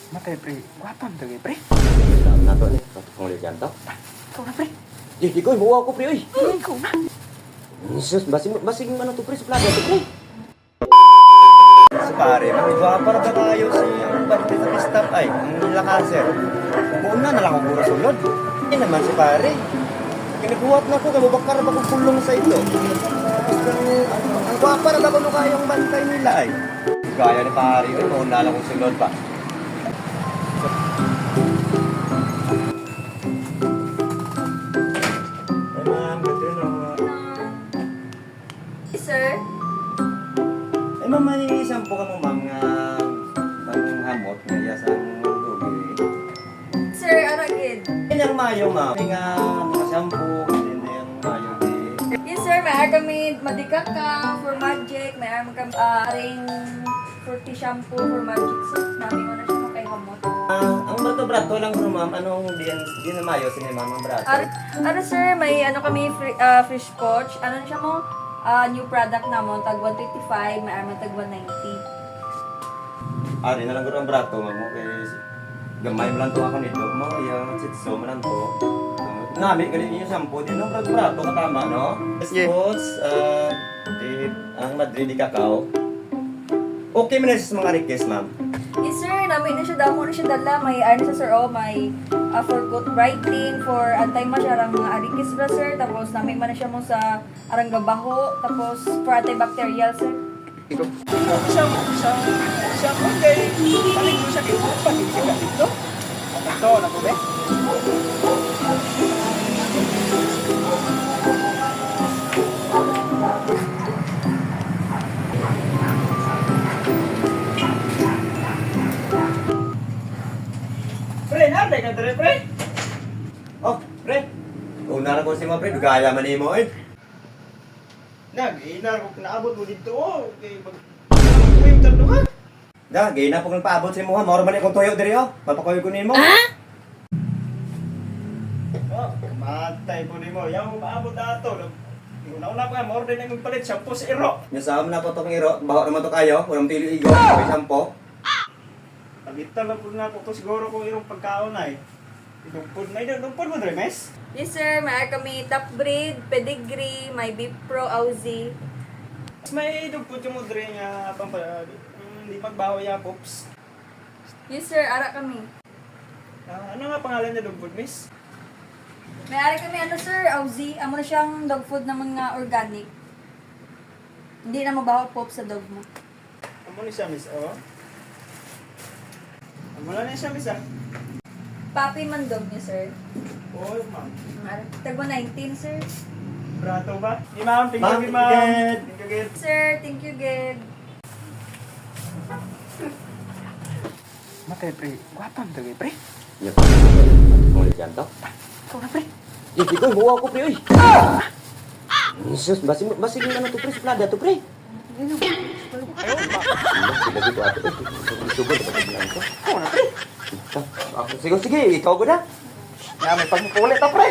Matay, pre. Guwapam to, pre. Tama na to, ni. Patutungan dyan to. Ikaw na, pre. Di ko, buwa ko, pre, oy. Ikaw na. Jesus, basing ano to, pre, sa plaga to, pre. Si pare, magigwa para ba tayo si Bandit sa staff ay, ang lakaser. Buon na lang ako puro sulod. Hindi naman si pare. Kiniguhat na ko, kababakar ba kong pulong sa ito. Ang gwapa na daw ano kayang bantay nila ay. Gaya ni pare, ay buon na lang kong sulod pa. Ay ma'am, good afternoon. Sir, Ay ma'am, maninisang po ka mo ma'am nga panghamot nga yasang lugi. sir, ano gid? Yan ang mayo, ma'am. May nga mga shampoo, hindi na yung mayo di. Yes sir, may ar kami madika ka for magic, may ar kami aring fruity shampoo for magic. Sir, mami mo na siya makaihamot. Ang brato-brato lang po, ma'am. Anong di na mayo si ma'am ang brato? Ano sir, may ano kami free scotch. Ano siya mo? New product na mo, tag 125, may ar tag 190. Ari na lang ko ang brato, ma'am. Okay. Gamay mo lang to ako nito. Mo, yung sitso mo lang to. Nami, galing yung shampoo. Di nung brato katama, no? Yeah. Sports, ang Madrid di Cacao. Okay mo na sa mga request, ma'am. Yes sir, namin na siya damo na siya dala. May ano sa sir, may for good writing, for anti-masyarang mga arikis ba sir. Tapos namin man na siya mo sa arang gabaho. Tapos for antibacterial sir. Ikaw. Siya ko kay paling mo siya kay paling siya dito. Ito na ko be. Pre, nada ka dere pre. Oh, pre. Una na ko si mga pre. Dugaya man mo, eh. Nag-inar ko naabot mo dito. Okay, pag yung tatlo ha. Da, gay na po kung paabot si mo ha. Mauro man ikong tuyo diri, oh. Papakoy ko nimo. Oh, matay po ni mo. Yang maabot ato. Una-una ko nga, ma-order na yung palit shampoo sa iro. Nyasam na po itong iro. Baho naman to kayo. Walang pili igo. May sampo. Pagita lang po na po to siguro kung irong pagkaon ay. Idungpod na idungpod mo dre, mes? Yes sir, may ar kami top breed, pedigree, may beef pro, Aussie. Mas may idungpod yung mo dre nga hindi magbaho ya pops. Yes sir, ara kami. Ano nga pangalan niya dungpod, miss? May ari kami ano sir, Aussie. Amo na siyang dog food na mga organic. Hindi na mabaho pop sa dog mo. Amo ni siya, miss, oh. Amo na siya, miss, ah. Papi man dog niya sir. Oh, ma'am. Tagwa 19 sir. Brato ba? Di ma'am, thank Ma'am, you, ma'am. Ged. Thank you, Ged. Sir, thank you Ged. Matay, pre. Guwapam to, pre. Iya, patutungan dyan to. Ikaw na, pre. Di ko, buwa ko, pre, oy. Jesus, basing ano to, pre, sa plaga to, pre. Sige ko ato, isugod ko pa lang to. Ikaw na, pre. Sige, ikaw ko na. Nga, may pagmupulit, pre.